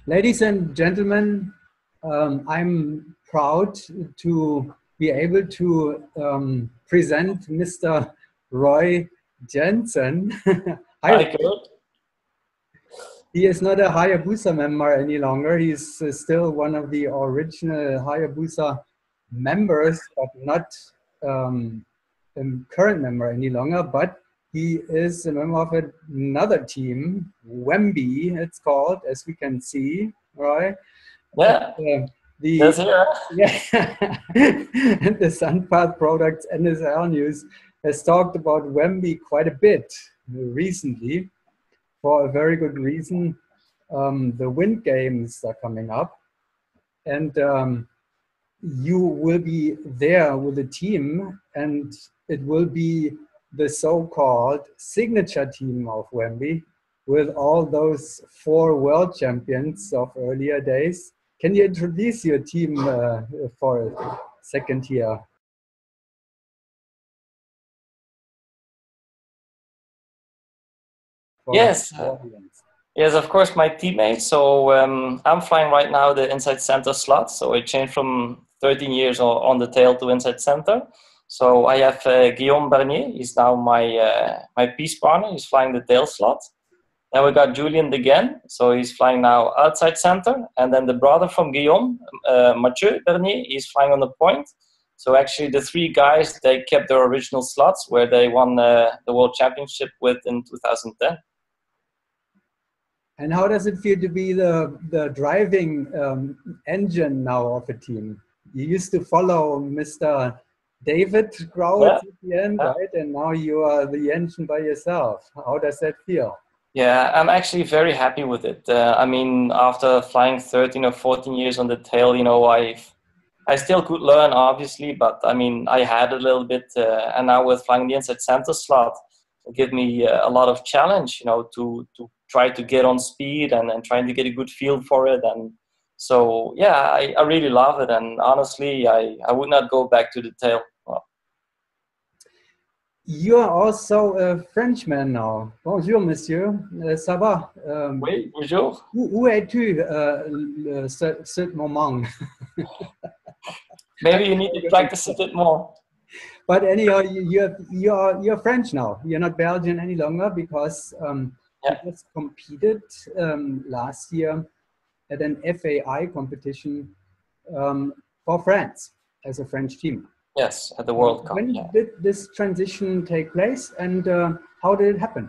Ladies and gentlemen, I'm proud to be able to present Mr. Roy Janssen. Hi, Kurt. He is not a Hayabusa member any longer. He's still one of the original Hayabusa members, but not a current member any longer. But he is a member of another team, Wemby, it's called, as we can see, right? Yeah, The that's here. yeah, and the Sunpath Products NSL News has talked about Wemby quite a bit recently for a very good reason. The wind games are coming up, and you will be there with the team, and it will be the so-called signature team of Wemby with all those 4 world champions of earlier days. Can you introduce your team for a second here? Yes, yes, of course, my teammates. So I'm flying right now the inside center slot. So I changed from 13 years on the tail to inside center. So I have Guillaume Bernier. He's now my peace partner. He's flying the tail slot. Then we got Julien Degen. So he's flying now outside center. And then the brother from Guillaume, Mathieu Bernier, he's flying on the point. So actually the 3 guys, they kept their original slots where they won the World Championship with in 2010. And how does it feel to be the driving engine now of a team? You used to follow Mr. David Grout at the end, right? And now you are the engine by yourself. How does that feel? Yeah, I'm actually very happy with it. I mean, after flying 13 or 14 years on the tail, you know, I still could learn, obviously, but I mean, I had a little bit, and now with flying the inside center slot, it gave me a lot of challenge, you know, to try to get on speed and trying to get a good feel for it. And so, yeah, I really love it. And honestly, I would not go back to the tail. Well, you are also a Frenchman now. Bonjour, monsieur. Ça va? Oui, bonjour. Où es-tu ce moment? Maybe you need to practice a bit more. But anyhow, you're French now. You're not Belgian any longer because you just competed last year at an FAI competition for France as a French team. Yes, at the World Cup. When did this transition take place, and how did it happen?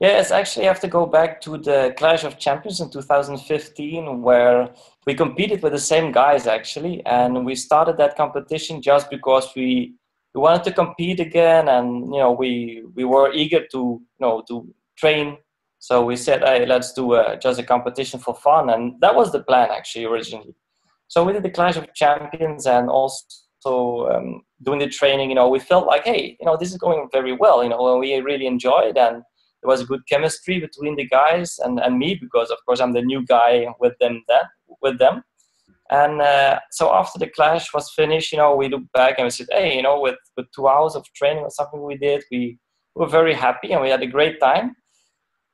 Yeah, it's actually I have to go back to the Clash of Champions in 2015, where we competed with the same guys actually, and we started that competition just because we wanted to compete again, and you know we were eager to to train. So we said, hey, let's do just a competition for fun, and that was the plan actually originally. So we did the Clash of Champions, and also doing the training. You know, we felt like, hey, you know, this is going very well. You know, we really enjoyed and. There was a good chemistry between the guys and me because, of course, I'm the new guy with them. And so after the clash was finished, you know, we looked back and we said, hey, you know, with 2 hours of training or something we did, we were very happy and we had a great time.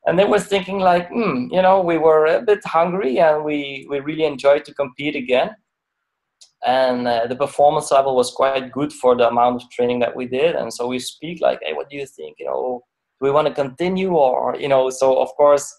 And they were thinking like, you know, we were a bit hungry and we really enjoyed to compete again. And the performance level was quite good for the amount of training that we did. And so we speak like, hey, what do you think? You know, we want to continue or, you know, so of course,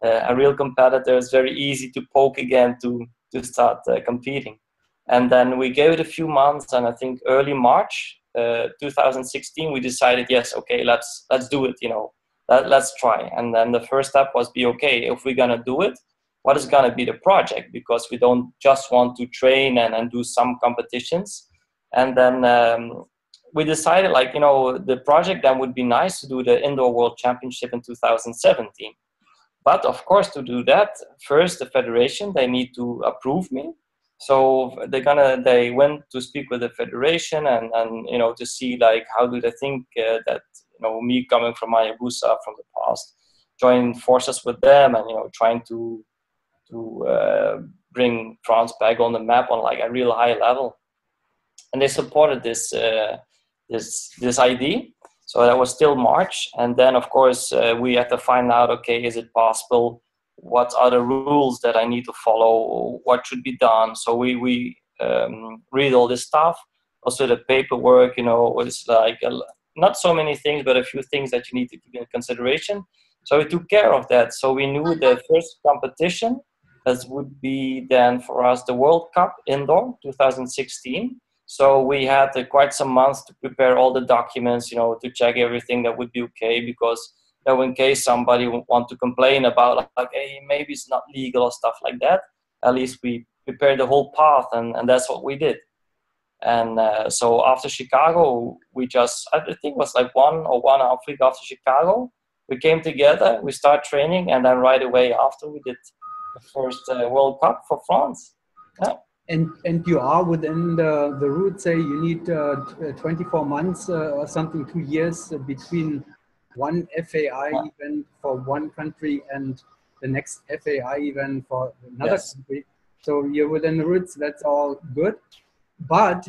a real competitor is very easy to poke again to start competing. And then we gave it a few months, and I think early March 2016, we decided, yes, okay, let's do it, you know, let's try. And then the first step was be, okay, if we're going to do it, what is going to be the project? Because we don't just want to train and do some competitions. And then we decided, like, you know, the project then would be nice to do the Indoor World Championship in 2017. But of course, to do that, first the federation, they need to approve me. So they went to speak with the federation and you know, to see like how do they think that, you know, me coming from Hayabusa from the past, join forces with them and, you know, trying to bring France back on the map on like a real high level. And they supported this idea. So that was still March. And then, of course, we had to find out, okay, is it possible what are the rules that I need to follow, what should be done. So we read all this stuff. Also the paperwork, it's like not so many things, but a few things that you need to keep in consideration. So we took care of that. So we knew the first competition, that would be then for us the World Cup Indoor 2016. So we had quite some months to prepare all the documents, to check everything that would be okay, because in case somebody want to complain about like, hey, maybe it's not legal or stuff like that, at least we prepared the whole path, and that's what we did. And so after Chicago, I think it was like 1.5 weeks after Chicago, we came together, we started training, and then right away after we did the first World Cup for France. Yeah. And you are within the route, say you need 24 months or something, 2 years between one FAI event for one country and the next FAI event for another country. So you're within the routes, that's all good. But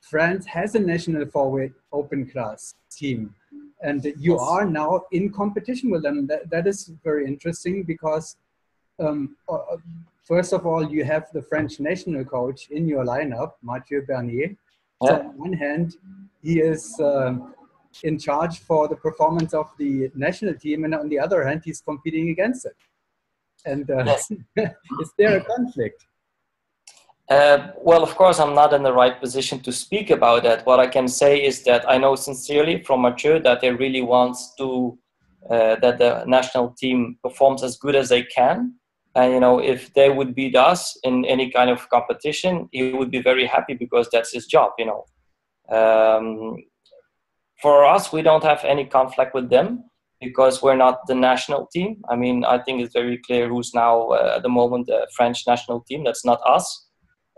France has a national forward open class team, and you are now in competition with them. That is very interesting because first of all, you have the French national coach in your lineup, Mathieu Bernier. So on one hand, he is in charge for the performance of the national team, and on the other hand, he's competing against it. And is there a conflict? Well, of course, I'm not in the right position to speak about that. What I can say is that I know sincerely from Mathieu that they really want to that the national team performs as good as they can. And, if they would beat us in any kind of competition, he would be very happy because that's his job, For us, we don't have any conflict with them because we're not the national team. I mean, I think it's very clear who's now at the moment the French national team. That's not us.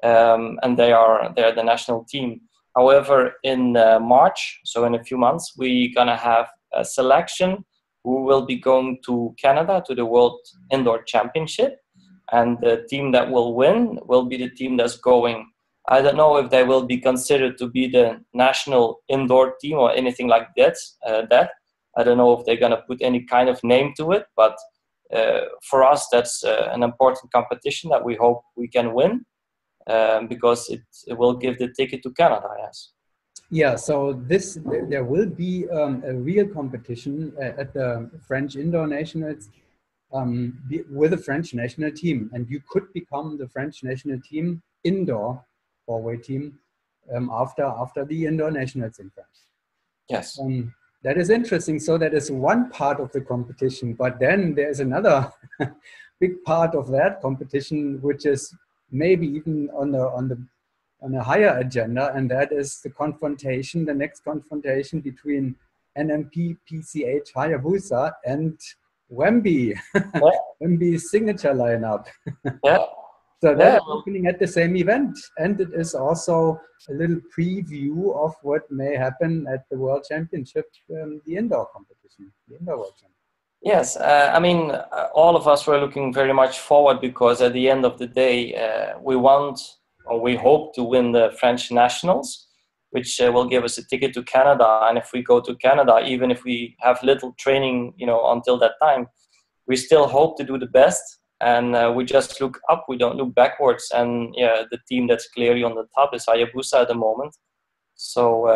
And they're the national team. However, in March, so in a few months, we're going to have a selection who will be going to Canada to the World Indoor Championship, and the team that will win will be the team that's going. I don't know if they will be considered to be the national indoor team or anything like that. I don't know if they're going to put any kind of name to it, but for us, that's an important competition that we hope we can win. Because it will give the ticket to Canada, yes. Yeah, so there will be a real competition at the French Indoor Nationals with the French national team, and you could become the French national team indoor forward team after the Indoor Nationals in France. Yes. That is interesting. So that is one part of the competition, but then there's another big part of that competition, which is maybe even on a higher agenda, and that is the next confrontation between NMP PCH Hayabusa and Wemby, Wemby's signature lineup. So that's happening at the same event, and it is also a little preview of what may happen at the World Championship, the indoor competition, the Indoor World Championship. Yes, I mean, all of us were looking very much forward because at the end of the day, we hope to win the French Nationals, which will give us a ticket to Canada. And if we go to Canada, even if we have little training, until that time, we still hope to do the best. And we just look up, we don't look backwards. And the team that's clearly on the top is Hayabusa at the moment. So,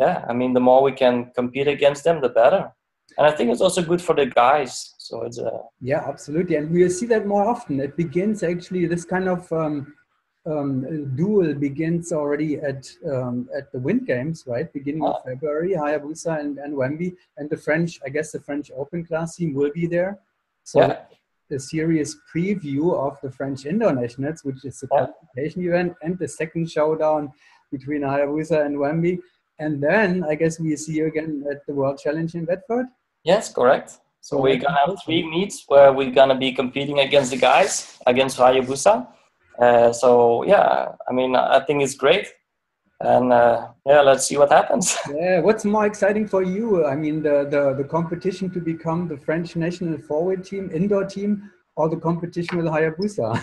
I mean, the more we can compete against them, the better. And I think it's also good for the guys. So it's yeah, absolutely, and we'll see that more often. It begins actually. This kind of duel begins already at the Wind Games, right? Beginning of February, Hayabusa and Wemby, and the French. I guess the French Open Class team will be there. So the serious preview of the French Indoor Nationals, which is the qualification event, and the second showdown between Hayabusa and Wemby. And then I guess we see you again at the World Challenge in Bedford. Yes, correct. So we're going to have 3 meets where we're going to be competing against the guys, against Hayabusa. I mean, I think it's great. And let's see what happens. Yeah, what's more exciting for you? I mean, the competition to become the French national forward team, indoor team, or the competition with Hayabusa?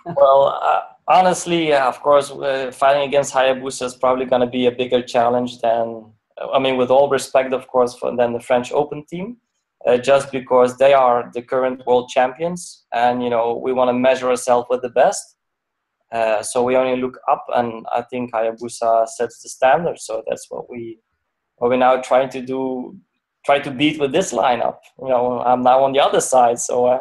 Well, honestly, of course, fighting against Hayabusa is probably going to be a bigger challenge than, I mean, with all respect, of course, than the French Open team. just because they are the current world champions, and we want to measure ourselves with the best. So we only look up, and I think Hayabusa sets the standard. So that's what we're now trying to do, try to beat with this lineup. I'm now on the other side, so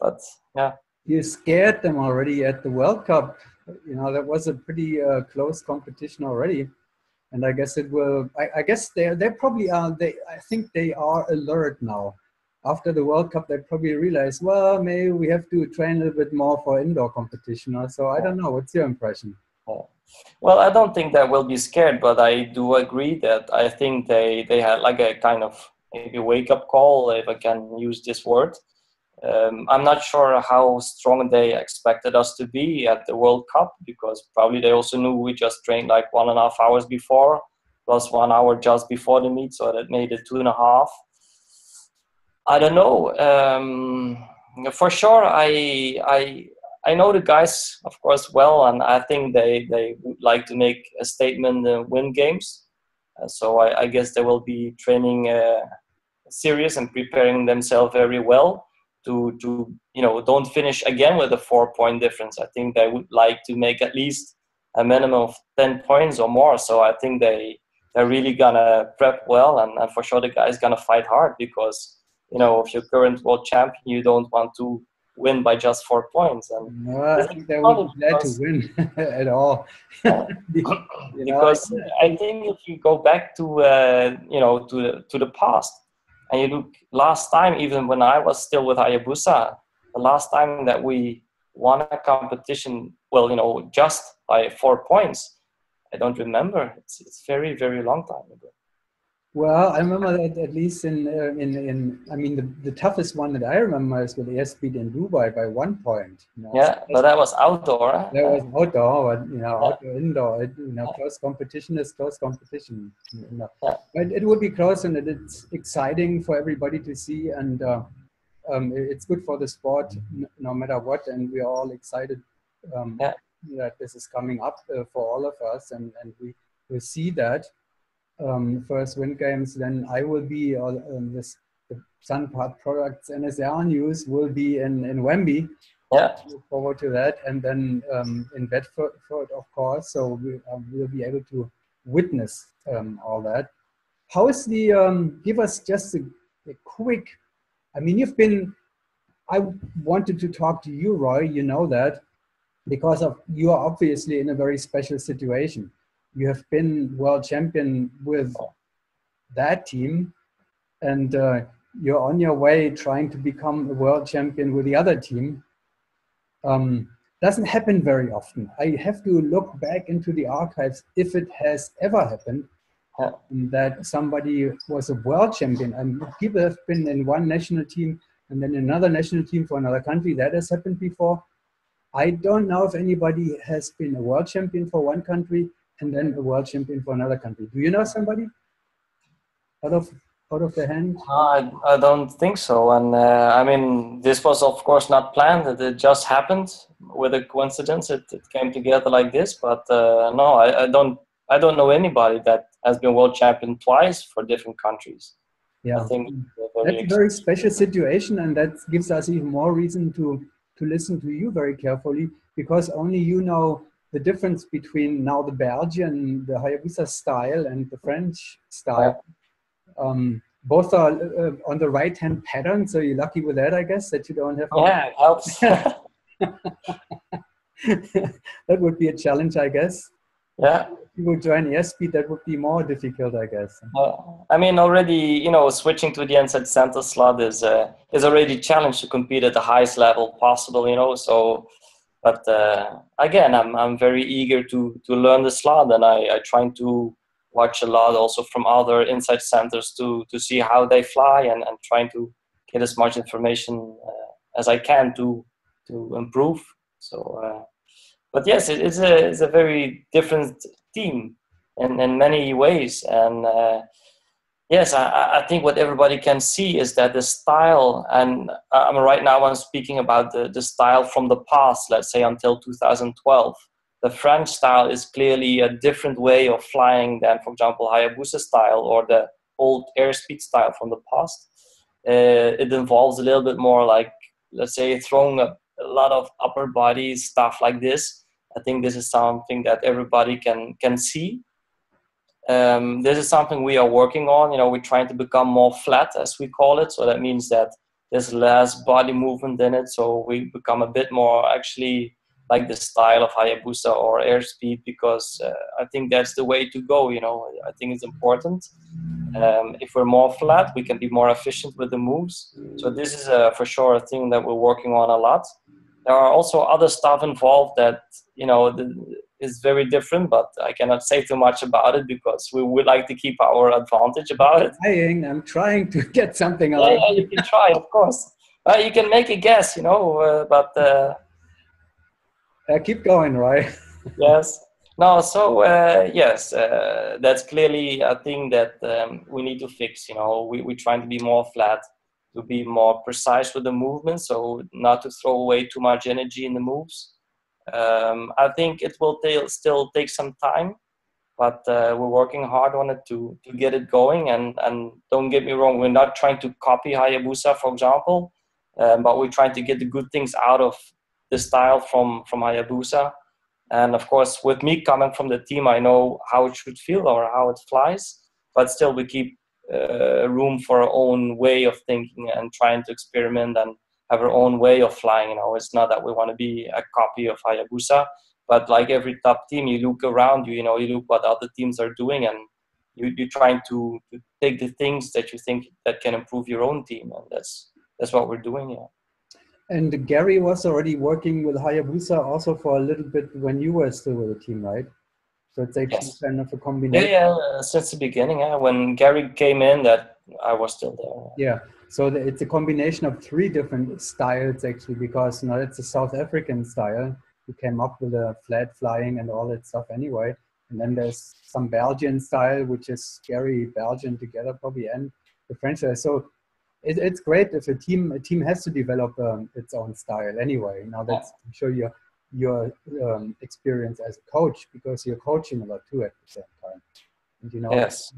but yeah. You scared them already at the World Cup. That was a pretty close competition already. And I guess it will. I guess they probably are. I think they are alert now. After the World Cup, they probably realize, well, maybe we have to train a little bit more for indoor competition. So I don't know. What's your impression? Well, I don't think they will be scared, but I do agree that I think they had like a kind of maybe wake up call, if I can use this word. I'm not sure how strong they expected us to be at the World Cup, because probably they also knew we just trained like 1.5 hours before, plus 1 hour just before the meet, so that made it 2.5. I don't know. For sure, I know the guys, of course, well, and I think they would like to make a statement and win games. So I guess they will be training serious and preparing themselves very well to don't finish again with a 4-point difference. I think they would like to make at least a minimum of 10 points or more. So I think they're really gonna prep well, and for sure the guys gonna fight hard, because if you're current world champion, you don't want to win by just 4 points. And I think they would be glad to win at all. Because I think if you go back to to the past, and you look last time, even when I was still with Hayabusa, the last time that we won a competition, well, just by 4 points, I don't remember. It's very, very long time ago. Well, I remember that at least in I mean, the toughest one that I remember is with airspeed in Dubai by 1 point. Yeah, but that was outdoor. That was outdoor, but outdoor, indoor. Close competition is close competition. But it would be close, and it's exciting for everybody to see, and it's good for the sport, no matter what. And we are all excited that this is coming up for all of us, and we will see that. First win games, then I will be the Sunpath Products NSL news will be in Wembley. Yeah, look forward to that, and then in Bedford, of course. So we'll be able to witness all that. How is the? Give us just a quick. I mean, I wanted to talk to you, Roy. You know that because you are obviously in a very special situation. You have been world champion with that team, and you're on your way trying to become a world champion with the other team. Doesn't happen very often. I have to look back into the archives if it has ever happened that somebody was a world champion. And people have been in one national team and then another national team for another country. That has happened before. I don't know if anybody has been a world champion for one country and then a world champion for another country. Do you know somebody out of the hand? I don't think so. And I mean, this was of course not planned. It just happened with a coincidence. It came together like this. But no, I don't know anybody that has been world champion twice for different countries. Yeah, I think that's a very special situation, and that gives us even more reason to listen to you very carefully, because only you know the difference between now the Belgian, the Hayabusa style, and the French style. Both are on the right-hand pattern, so you're lucky with that, I guess, that you don't have. Yeah, it helps. That would be a challenge, I guess. Yeah. If you would join airspeed, that would be more difficult, I guess. I mean, already, switching to the NSL center slot is already a challenge to compete at the highest level possible, So, but again, I'm very eager to learn the slot, and I trying to watch a lot also from other inside centers to see how they fly, and trying to get as much information as I can to improve. So, but yes, it's a very different team in many ways, and yes, I think what everybody can see is that the style, and right now I'm speaking about the style from the past, let's say until 2012. The French style is clearly a different way of flying than, for example, Hayabusa style or the old airspeed style from the past. it involves a little bit more like, let's say, throwing a lot of upper body stuff like this. I think this is something that everybody can see. This is something we are working on. We're trying to become more flat, as we call it. So that means that there's less body movement in it. So we become a bit more actually like the style of Hayabusa or airspeed, because I think that's the way to go. I think it's important. If we're more flat, we can be more efficient with the moves. So this is for sure a thing that we're working on a lot. There are also other stuff involved that, is very different, but I cannot say too much about it because we would like to keep our advantage about it. I'm trying to get something out. Yeah, you can try, of course. You can make a guess, but... keep going, right? Yes. No, so yes, that's clearly a thing that we need to fix. We're trying to be more flat, to be more precise with the movement, so not to throw away too much energy in the moves. I think it will still take some time, but we're working hard on it to get it going. And don't get me wrong, we're not trying to copy Hayabusa, for example, but we're trying to get the good things out of the style from Hayabusa. And of course, with me coming from the team, I know how it should feel or how it flies, but still we keep room for our own way of thinking and trying to experiment and have our own way of flying. It's not that we want to be a copy of Hayabusa, but like every top team, you look around you, you look what other teams are doing, and you're trying to take the things that you think that can improve your own team. And that's what we're doing here. And Gary was already working with Hayabusa also for a little bit when you were still with the team, right? So it's actually kind of a combination. Yeah, since the beginning. When Gary came in, that I was still there. Yeah, so it's a combination of 3 different styles actually, because it's a South African style. We came up with a flat flying and all that stuff anyway. And then there's some Belgian style, which is Gary Belgian together probably, and the French style. So it's great if a team has to develop its own style anyway. Now that's to show your experience as a coach, because you're coaching a lot too at the same time. And yes,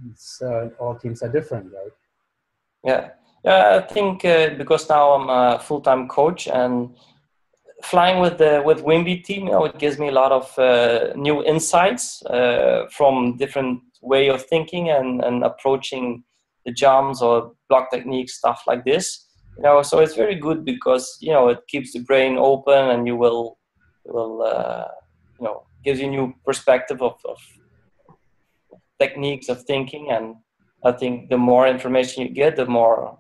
all teams are different, right? Yeah, I think because now I'm a full-time coach and flying with Wimby team, it gives me a lot of new insights from different way of thinking and approaching the jumps or block techniques, stuff like this. So it's very good because it keeps the brain open, and you will gives you new perspective of techniques of thinking. And I think the more information you get, the more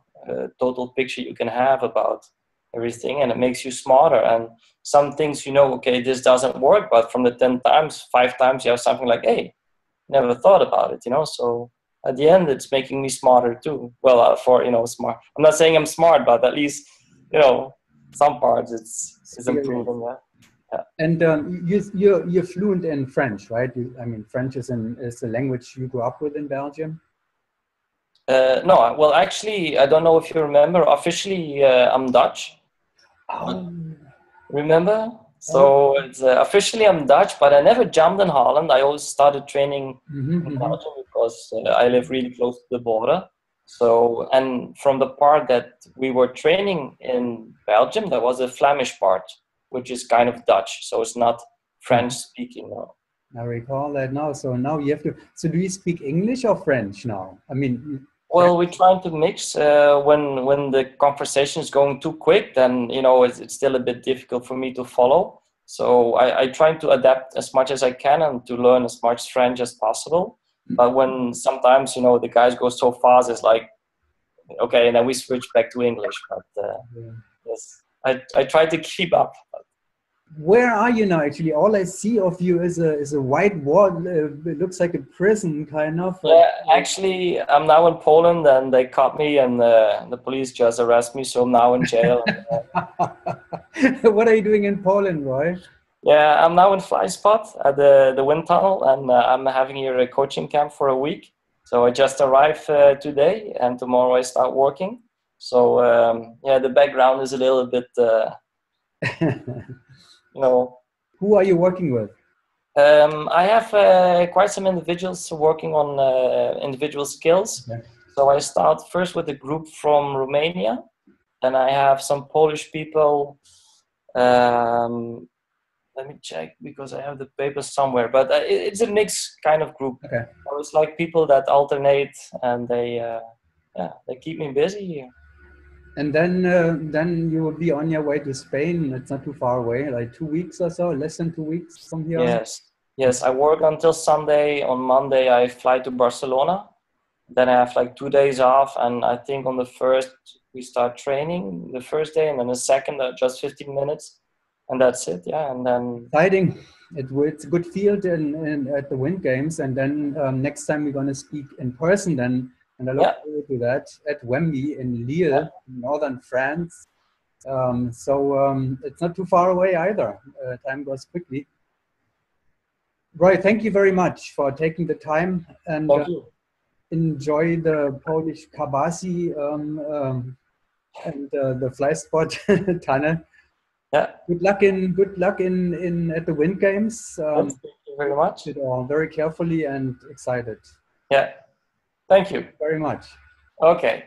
total picture you can have about everything, and it makes you smarter. And some things, okay, this doesn't work, but from the 10 times, 5 times, you have something like, hey, never thought about it, So at the end, it's making me smarter too. Well, smart. I'm not saying I'm smart, but at least, some parts it's improving. Yeah. And you're fluent in French, right? French is the language you grew up with in Belgium. No, well, actually, I don't know if you remember. Officially, I'm Dutch. Oh. Remember? So it's officially I'm Dutch, but I never jumped in Holland. I always started training in Belgium because I live really close to the border. So, and from the part that we were training in Belgium, there was a Flemish part, which is kind of Dutch. So it's not French speaking now. I recall that now. So now you have to. So do you speak English or French now? Well, we're trying to mix. When the conversation is going too quick, then it's still a bit difficult for me to follow. So I try to adapt as much as I can and to learn as much French as possible. But when sometimes the guys go so fast, it's like, okay, and then we switch back to English. But yes, I try to keep up. Where are you now? Actually, all I see of you is a white wall. It looks like a prison, kind of. Yeah, actually, I'm now in Poland, and they caught me, and the police just arrested me, so I'm now in jail. What are you doing in Poland, Roy? Yeah, I'm now in Fly Spot at the wind tunnel, and I'm having here a coaching camp for a week. So I just arrived today, and tomorrow I start working. So the background is a little bit. Who are you working with? I have quite some individuals working on individual skills. Okay. So I start first with a group from Romania. Then I have some Polish people. Let me check because I have the papers somewhere. But it's a mixed kind of group. Okay. So it's like people that alternate, and they keep me busy here. And then you will be on your way to Spain. It's not too far away, like 2 weeks or so, less than 2 weeks from here. Yes. I work until Sunday. On Monday, I fly to Barcelona. Then I have like 2 days off, and I think on the first we start training the first day, and then the second just 15 minutes, and that's it. Yeah, and then Exciting. It's a good field at the Wind Games, and then next time we're going to speak in person then, and I look forward to that at Wemby in Lille, northern France. So it's not too far away either. Time goes quickly. Roy, thank you very much for taking the time, and enjoy the Polish Kabasi and the fly spot tunnel. Yeah. Good luck in at the Wind Games. Thank you very much. It all very carefully and excited. Yeah. Thank you very much. Okay.